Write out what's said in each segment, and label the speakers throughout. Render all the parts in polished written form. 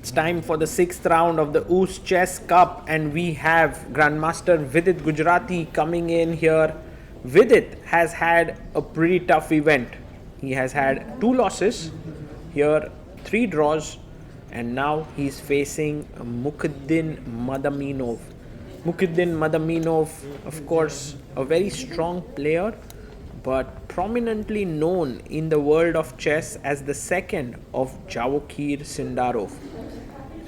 Speaker 1: It's time for the 6th round of the UzChess Cup, and we have Grandmaster Vidit Gujrathi coming in here. Vidit has had a pretty tough event. He has had 2 losses, here 3 draws, and now he's facing Mukhiddin Madaminov. Mukhiddin Madaminov, of course, a very strong player, but prominently known in the world of chess as the second of Javokhir Sindarov.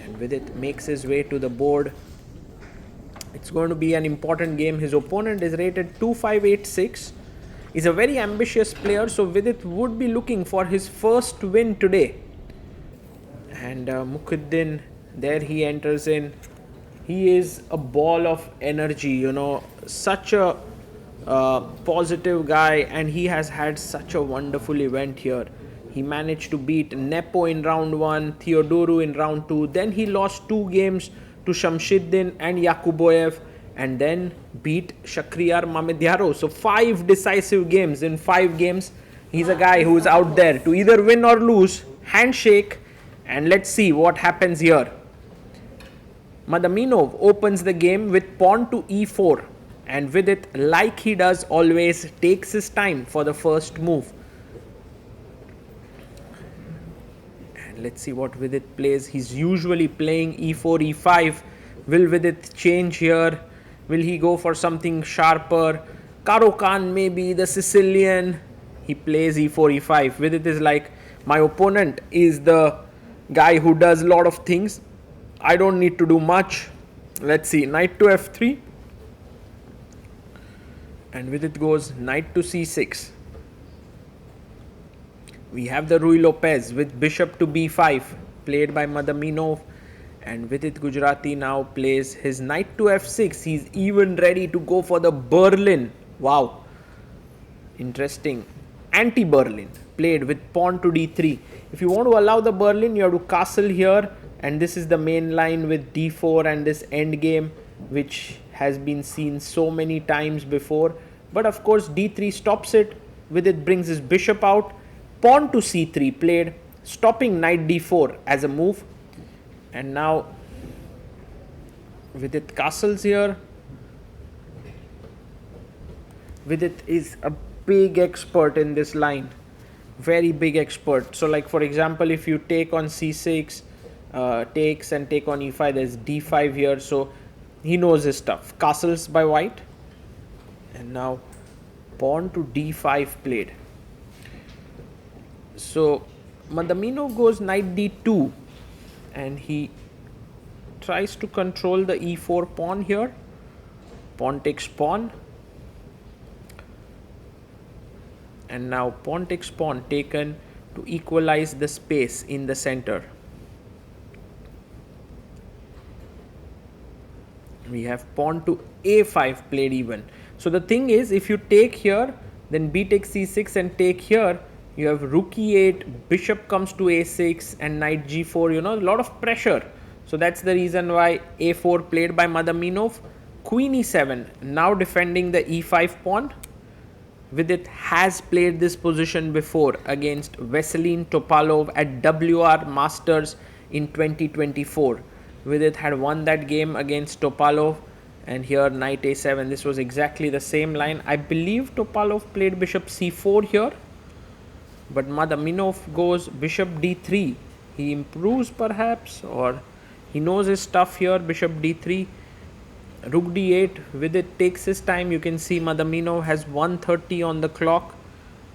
Speaker 1: And Vidit makes his way to the board. It's going to be an important game. His opponent is rated 2586. He's a very ambitious player, so Vidit would be looking for his first win today. And Mukhiddin, there he enters in. He is a ball of energy, such a positive guy, and he has had such a wonderful event here. He managed to beat Nepo in round 1, Theodoru in round 2, then he lost 2 games to Shamshiddin and Yakuboyev, and then beat Shakhriyar Mamedyarov. So 5 decisive games in 5 games. He's a guy who is out there to either win or lose. Handshake, and let's see what happens here. Madaminov opens the game with pawn to e4, and Vidit, like he does always, takes his time for the first move. And let's see what Vidit plays. He's usually playing e4, e5. Will Vidit change here? Will he go for something sharper? Karo Khan maybe, the Sicilian. He plays e4, e5. Vidit is like, my opponent is the guy who does a lot of things. I don't need to do much. Let's see, knight to f3. And Vidit goes knight to c6. We have the Ruy Lopez with bishop to b5 played by Madaminov. And Vidit Gujrathi now plays his knight to f6. He's even ready to go for the Berlin. Wow. Interesting. Anti-Berlin played with pawn to d3. If you want to allow the Berlin, you have to castle here. And this is the main line with d4 and this endgame, which has been seen so many times before. But of course d3 stops it. Vidit brings his bishop out. Pawn to c3 played, stopping knight d4 as a move. And now Vidit castles here. Vidit is a big expert in this line. Very big expert. So like for example, if you take on c6, takes and take on e5, there's d5 here, so he knows his stuff. Castles by white, and now pawn to d5 played. So Madaminov goes knight d2, and he tries to control the e4 pawn here. Pawn takes pawn, and now pawn takes pawn taken to equalize the space in the center. We have pawn to a5 played even. So the thing is, if you take here, then b takes c6 and take here, you have rook e8, bishop comes to a6 and knight g4, a lot of pressure. So that's the reason why a4 played by Madaminov. Queen e7, now defending the e5 pawn. Vidit has played this position before against Veselin Topalov at WR Masters in 2024. Vidit had won that game against Topalov, and here knight a7. This was exactly the same line. I believe Topalov played bishop c4 here, but Madaminov goes bishop d3. He improves perhaps, or he knows his stuff here. Bishop d3, rook d8. Vidit takes his time. You can see Madaminov has 1:30 on the clock.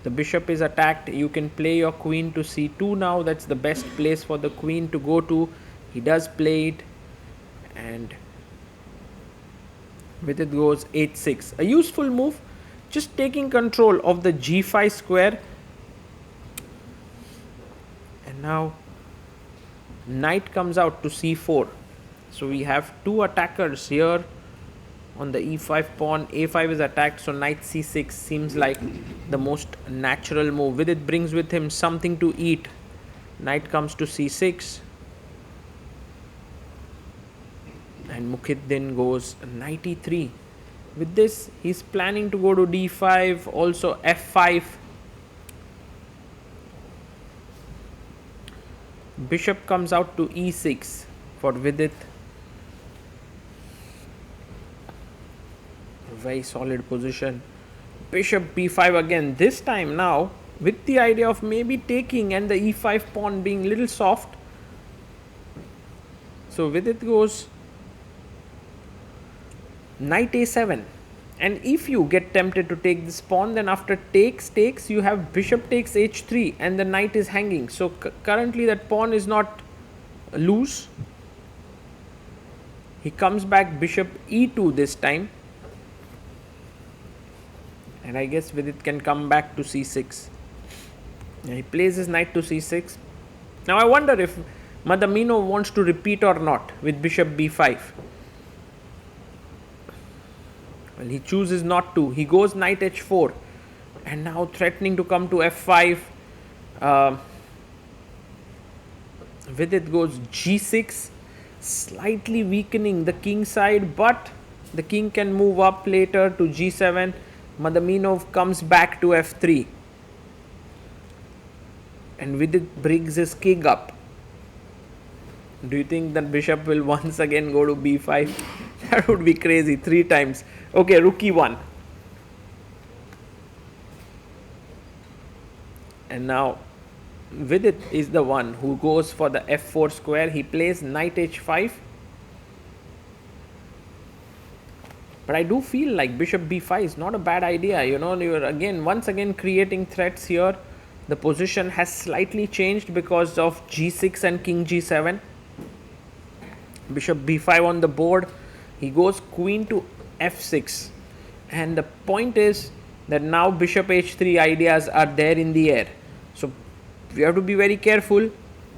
Speaker 1: The bishop is attacked. You can play your queen to c2 now. That's the best place for the queen to go to. He does play it, and Vidit goes h6. A useful move, just taking control of the g5 square. And now knight comes out to c4. So we have 2 attackers here on the e5 pawn. a5 is attacked, so knight c6 seems like the most natural move. Vidit brings with him something to eat. Knight comes to c6. And Mukhiddin goes knight e3. With this, he's planning to go to d5, also f5. bishop comes out to e6 for Vidit. Very solid position. Bishop b5 again, this time now with the idea of maybe taking and the e5 pawn being little soft. So Vidit goes knight a7, and if you get tempted to take this pawn, then after takes you have bishop takes h3 and the knight is hanging. So currently that pawn is not loose. He comes back bishop e2 this time, and I guess Vidit can come back to c6. He plays his knight to c6. Now I wonder if Madaminov wants to repeat or not with bishop b5. Well, he chooses not to. He goes knight h4 and now threatening to come to f5. Vidit goes g6, slightly weakening the king side, but the king can move up later to g7. Madaminov comes back to f3 and Vidit brings his king up. Do you think that bishop will once again go to b5? That would be crazy, 3 times. Okay, rook e1. And now Vidit is the one who goes for the f4 square. He plays knight h5. But I do feel like bishop b5 is not a bad idea. You know, you're once again creating threats here. The position has slightly changed because of g6 and king g7. Bishop b5 on the board. He goes queen to f6. And the point is that now bishop h3 ideas are there in the air. So we have to be very careful.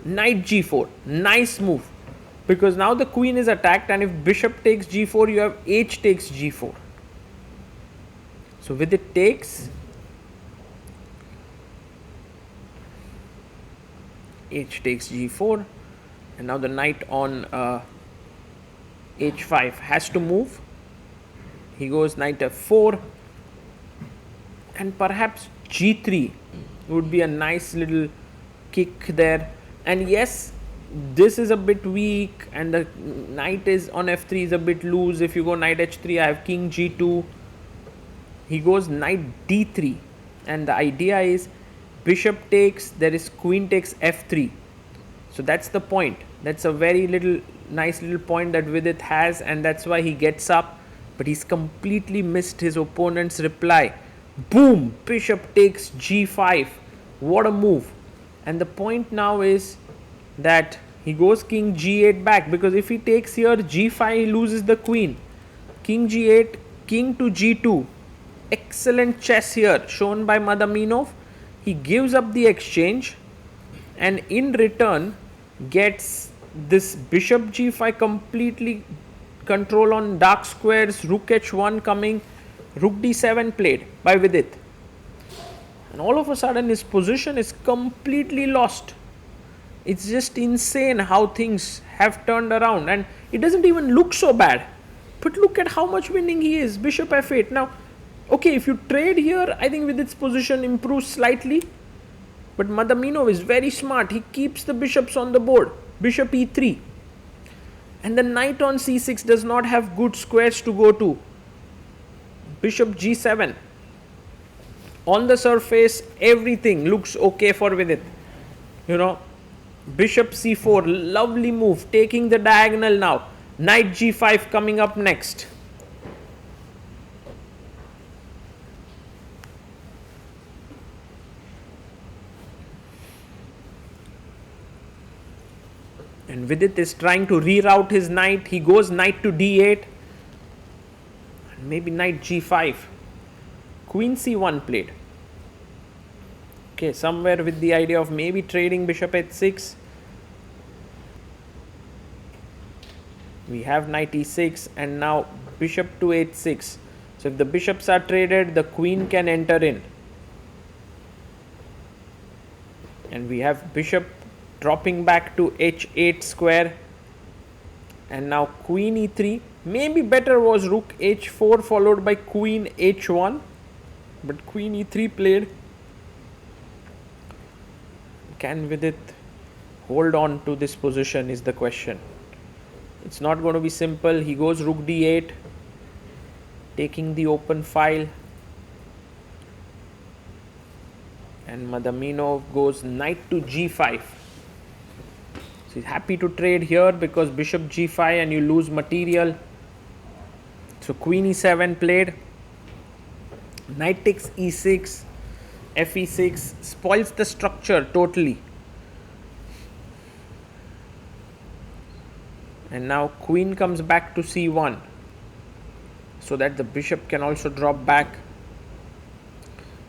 Speaker 1: Knight g4. Nice move. Because now the queen is attacked, and if bishop takes g4, you have h takes g4. So with it takes, h takes g4, and now the knight on h5 has to move. He goes knight f4, and perhaps g3 would be a nice little kick there. And yes, this is a bit weak, and the knight is on f3 is a bit loose. If you go knight h3, I have king g2. He goes knight d3, and the idea is bishop takes, there is queen takes f3. So that's the point. That's a very nice little point that Vidit has, and that's why he gets up. But he's completely missed his opponent's reply. Boom! Bishop takes g5. What a move. And the point now is that he goes king g8 back, because if he takes here g5, he loses the queen. King g8, king to g2. Excellent chess here shown by Madaminov. He gives up the exchange and in return gets this bishop g5 completely control on dark squares, rook h1 coming, rook d7 played by Vidit. And all of a sudden his position is completely lost. It's just insane how things have turned around, and it doesn't even look so bad. But look at how much winning he is. Bishop f8. Now, okay, if you trade here, I think Vidit's position improves slightly. But Madaminov is very smart. He keeps the bishops on the board. Bishop e3. And the knight on c6 does not have good squares to go to. Bishop g7. On the surface, everything looks okay for Vidit. You know, bishop c4, lovely move, taking the diagonal now. Knight g5 coming up next. And Vidit is trying to reroute his knight. He goes knight to d8. And maybe knight g5. Queen c1 played. Okay, somewhere with the idea of maybe trading bishop h6. We have knight e6 and now bishop to h6. So if the bishops are traded, the queen can enter in. And we have bishop dropping back to h8 square. And now queen e3. Maybe better was rook h4 followed by queen h1. But queen e3 played. Can Vidit hold on to this position is the question. It's not going to be simple. He goes rook d8, taking the open file, and Madaminov goes knight to g5. So he's happy to trade here because bishop g5 and you lose material. So queen e7 played, knight takes e6, fe6, spoils the structure totally. And now queen comes back to c1 so that the bishop can also drop back.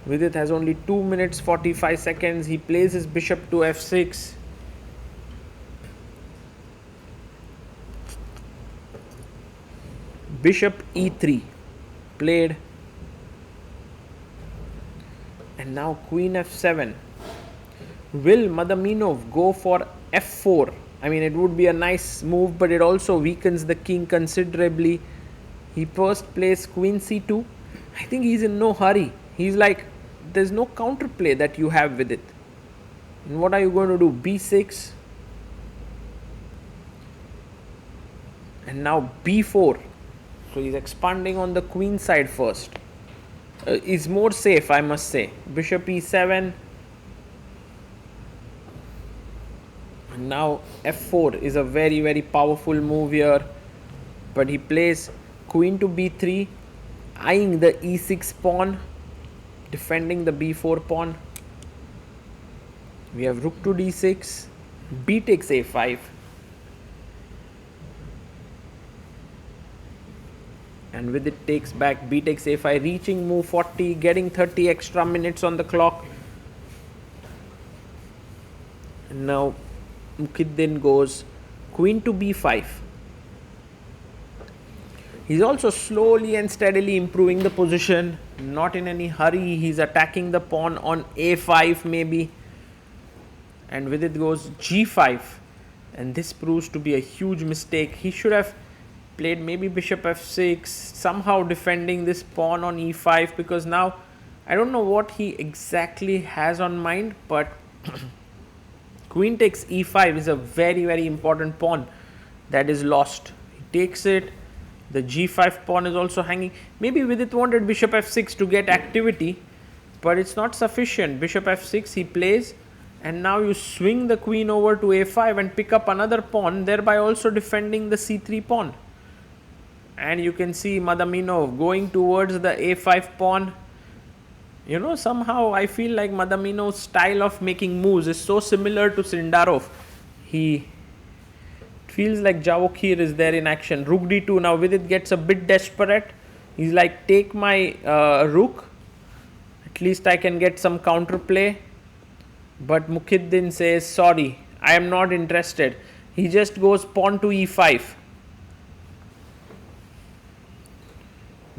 Speaker 1: Vidit has only 2 minutes 45 seconds. He plays his bishop to f6. Bishop e3 played. And now queen f7. Will Madaminov go for f4? I mean, it would be a nice move, but it also weakens the king considerably. He first plays queen c2. I think he's in no hurry. He's like, there's no counterplay that you have with it. And what are you going to do? b6. And now b4. So he's expanding on the queen side first. Is more safe, I must say. Bishop e7. And now f4 is a very, very powerful move here. But he plays queen to b3, eyeing the e6 pawn, defending the b4 pawn. We have rook to d6, b takes a5. And with it takes back, b takes a5, reaching move 40, getting 30 extra minutes on the clock. And now Mukhiddin goes queen to b5. He's also slowly and steadily improving the position, not in any hurry. He's attacking the pawn on a5 maybe. And with it goes g5. And this proves to be a huge mistake. He should have played maybe bishop f6, somehow defending this pawn on e5, because now I don't know what he exactly has on mind, but queen takes e5 is a very, very important pawn that is lost. He takes it. The g5 pawn is also hanging. Maybe Vidit wanted bishop f6 to get activity, but it's not sufficient. Bishop f6 he plays, and now you swing the queen over to a5 and pick up another pawn, thereby also defending the c3 pawn. And you can see Madaminov going towards the a5 pawn. You know, somehow I feel like Madaminov's style of making moves is so similar to Sindarov. He feels like Javokhir is there in action. Rook d2. Now Vidit gets a bit desperate. He's like, take my rook. At least I can get some counterplay. But Mukhiddin says, sorry, I am not interested. He just goes pawn to e5.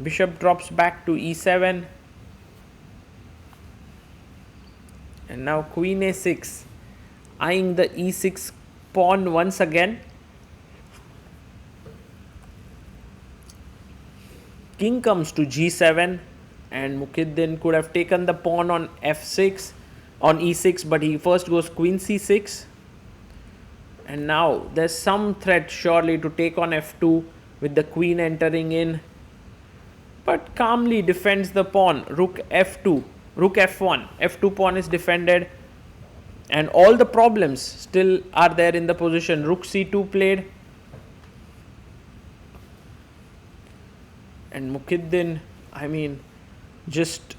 Speaker 1: Bishop drops back to e7. And now queen a6, eyeing the e6 pawn once again. King comes to g7, and Mukhiddin could have taken the pawn on f6, on e6, but he first goes queen c6. And now there's some threat surely to take on f2 with the queen entering in, but calmly defends the pawn. Rook f2, rook f1, f2 pawn is defended, and all the problems still are there in the position. Rook c2 played, and Mukhiddin, I mean, just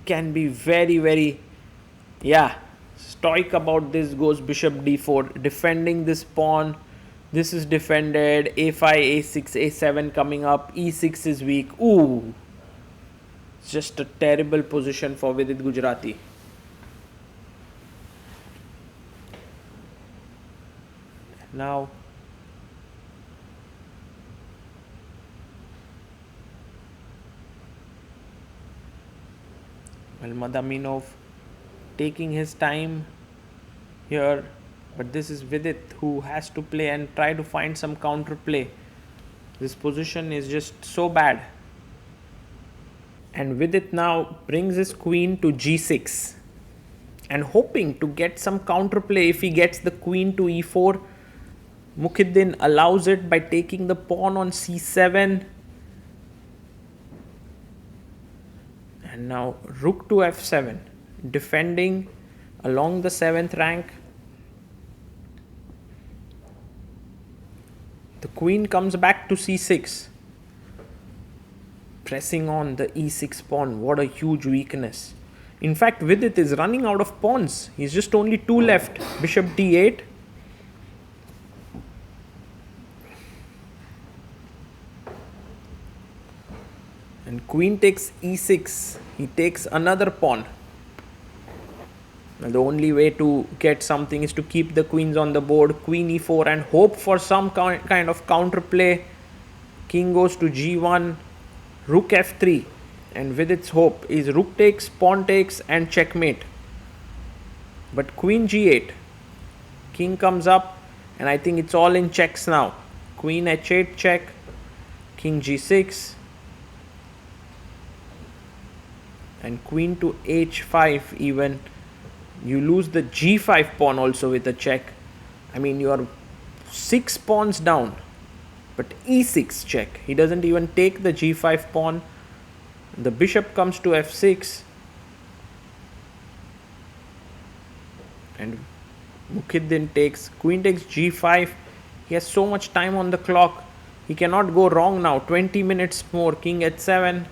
Speaker 1: can be very, very, stoic about this. Goes bishop d4, defending this pawn. This is defended. a5, a6, a7 coming up. e6 is weak. Ooh, it's just a terrible position for Vidit Gujrathi. Now Madaminov taking his time here, but this is Vidit who has to play and try to find some counterplay. This position is just so bad. And Vidit now brings his queen to g6, and hoping to get some counterplay if he gets the queen to e4. Mukhiddin allows it by taking the pawn on c7. And now rook to f7, defending along the 7th rank. The queen comes back to c6, pressing on the e6 pawn. What a huge weakness. In fact, Vidit is running out of pawns. He's just only 2 left. Bishop d8. And queen takes e6. He takes another pawn. Now the only way to get something is to keep the queens on the board. Queen e4 and hope for some kind of counterplay. King goes to g1. Rook f3. And Vidit's hope is rook takes, pawn takes and checkmate. But queen g8. King comes up and I think it's all in checks now. Queen h8 check. King g6. And queen to h5 even. You lose the g5 pawn also with a check. I mean, you are 6 pawns down. But e6 check. He doesn't even take the g5 pawn. The bishop comes to f6. And Mukhiddin takes. Queen takes g5. He has so much time on the clock. He cannot go wrong now. 20 minutes more. King h7.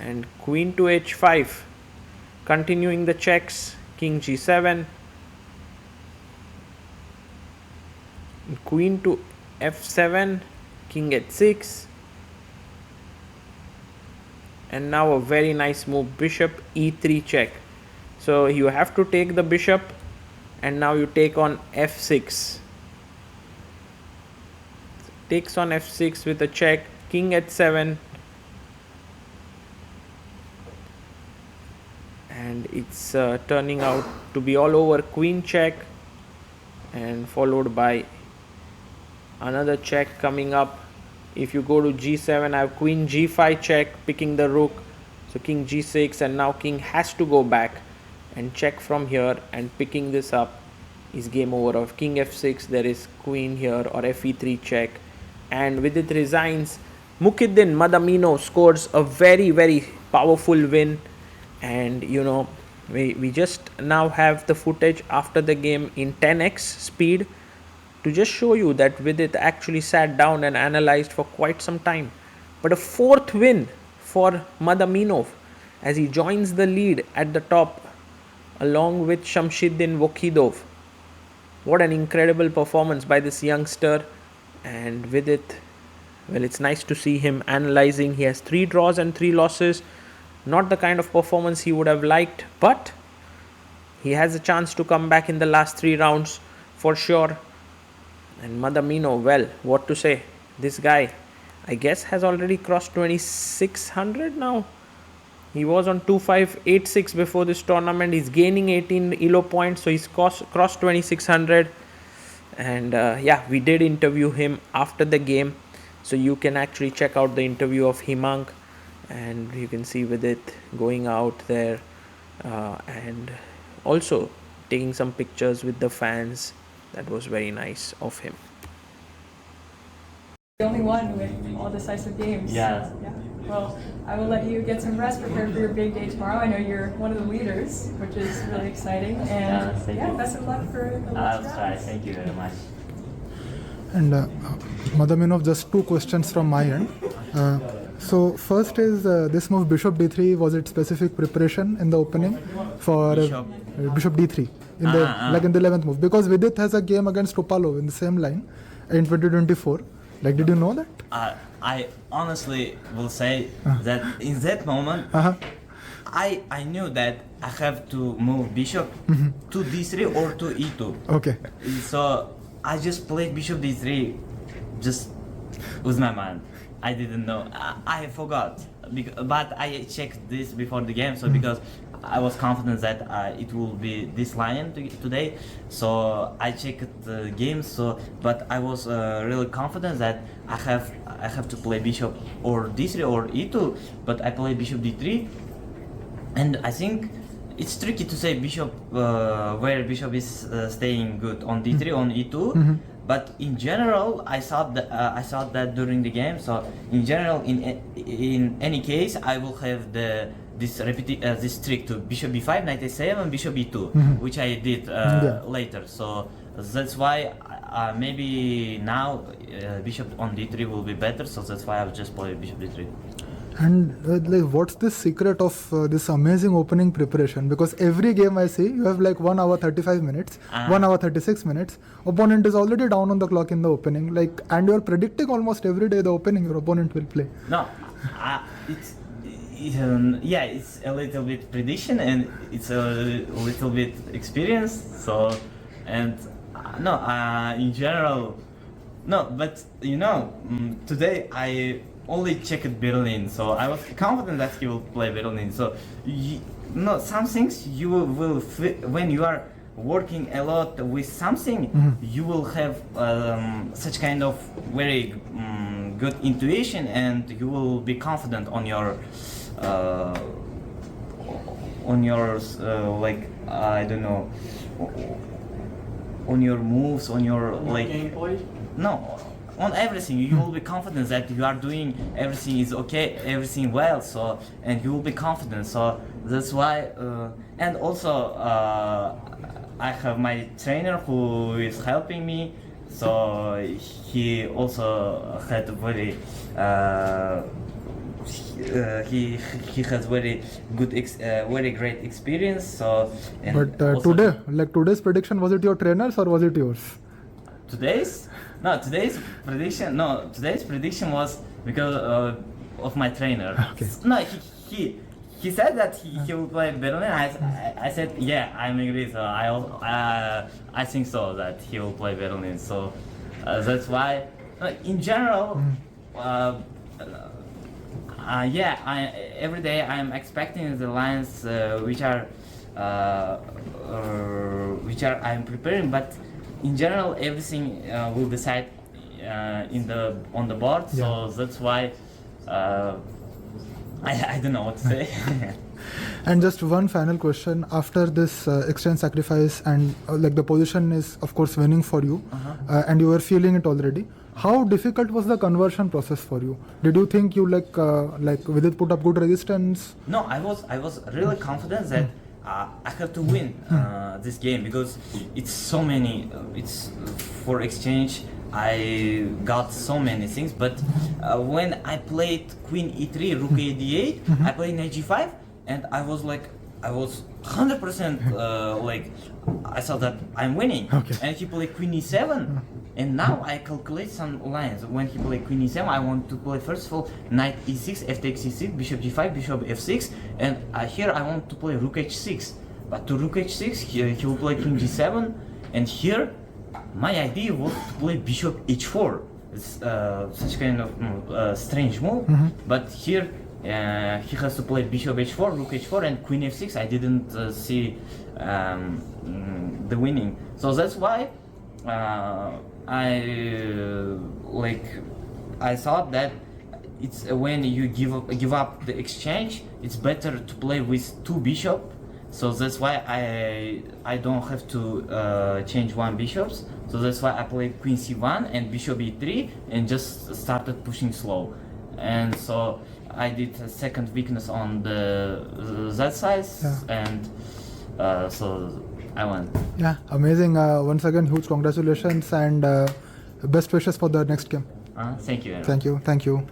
Speaker 1: And queen to h5. Continuing the checks. King g7. And queen to f7. King h6. And now a very nice move. Bishop e3 check. So you have to take the bishop. And now you take on f6. Takes on f6 with a check. King h7. And it's turning out to be all over. Queen check. And followed by another check coming up. If you go to g7, I have queen g5 check, picking the rook. So king g6, and now king has to go back and check from here, and picking this up is game over. Of king f6, there is queen here, or fe3 check. And with it resigns. Mukhiddin Madaminov scores a very, very powerful win. And you know, we just now have the footage after the game in 10x speed to just show you that Vidit actually sat down and analyzed for quite some time. But a 4th win for Madaminov as he joins the lead at the top along with Shamshiddin Vokhidov. What an incredible performance by this youngster. And Vidit, well, it's nice to see him analyzing. He has 3 draws and 3 losses. Not the kind of performance he would have liked, but he has a chance to come back in the last 3 rounds for sure. And Madaminov, well, what to say? This guy, I guess, has already crossed 2600 now. He was on 2586 before this tournament. He's gaining 18 elo points, so he's crossed 2600. And yeah, we did interview him after the game, so you can actually check out the interview of Himang. And you can see with it going out there and also taking some pictures with the fans. That was very nice of him.
Speaker 2: The only one with all decisive games.
Speaker 3: Yeah.
Speaker 2: Well, I will let you get some rest, prepare for your big day tomorrow. I know you're one of the leaders, which is really exciting. And
Speaker 3: Thank you.
Speaker 2: best of luck for the
Speaker 3: I'll
Speaker 2: last
Speaker 3: try.
Speaker 2: rounds.
Speaker 3: Thank you very much.
Speaker 4: And Madaminov, just 2 questions from my end. So first is this move bishop d3, was it specific preparation in the opening for bishop d3 in the like in the 11th move? Because Vidit has a game against Topalov in the same line in 2024. Like, did you know that?
Speaker 3: I honestly will say that in that moment, I knew that I have to move bishop to d3 or to e2.
Speaker 4: Okay.
Speaker 3: So I just played bishop d3 just with my mind. I didn't know. I forgot. But I checked this before the game, so because I was confident that it will be this line today, so I checked the game. So, but I was really confident that I have to play bishop or d3 or e2. But I played bishop d3, and I think it's tricky to say bishop where bishop is staying good on d3 on e2. But in general, I thought that during the game. So in general, in any case, I will have this trick to bishop b5, knight a7, bishop b2, which I did later. So that's why maybe now bishop on d3 will be better. So that's why I'll just play bishop d3.
Speaker 4: And like, what's the secret of this amazing opening preparation? Because every game I see, you have like 1 hour 35 minutes, 1 hour 36 minutes. Opponent is already down on the clock in the opening. Like, and you're predicting almost every day the opening your opponent will play.
Speaker 3: No, it's a little bit prediction and it's a little bit experience. So, and in general, no. But today I only checked Berlin, so I was confident that he will play Berlin. So, some things you will when you are working a lot with something, you will have such kind of very good intuition, and you will be confident on your like I don't know, on your moves, on your like gameplay. No. On everything, you will be confident that you are doing everything is okay, everything well. So, and you will be confident. So that's why. And also, I have my trainer who is helping me. So he also had very. He has very good, very great experience. So.
Speaker 4: But today's prediction, was it your trainer's or was it yours?
Speaker 3: Today's prediction was because of my trainer.
Speaker 4: Okay.
Speaker 3: No, he said that he will play Berlin. I said yeah, I'm agree. So I think so that he will play Berlin. So that's why in general, every day I'm expecting the lines which are I'm preparing, but. In general, everything will decide on the board, so that's why I don't know what to say.
Speaker 4: And just one final question: after this exchange sacrifice and like the position is of course winning for you, and you were feeling it already. How difficult was the conversion process for you? Did you think you like Vidit put up good resistance?
Speaker 3: No, I was really confident that. I have to win this game because it's so many. It's for exchange. I got so many things, but when I played Queen E3, Rook A D8, I played Knight G5, and I was 100% like I thought that I'm winning.
Speaker 4: Okay.
Speaker 3: And he played Queen E7. And now I calculate some lines. When he played Queen E7, I want to play first of all Knight E6, F takes E6, Bishop G5, Bishop F6, and here I want to play Rook H6. But to Rook H6, he will play King G7, and here my idea was to play Bishop H4. It's such kind of strange move, but here he has to play Bishop H4, Rook H4, and Queen F6. I didn't see the winning, so that's why. I thought that it's when you give up the exchange, it's better to play with two bishop. So that's why I don't have to change one bishops. So that's why I played Queen C1 and Bishop E3 and just started pushing slow. And so I did a second weakness on that side, and so I won.
Speaker 4: Yeah, amazing. Once again, huge congratulations and best wishes for the next game.
Speaker 3: Thank you.
Speaker 4: Thank you.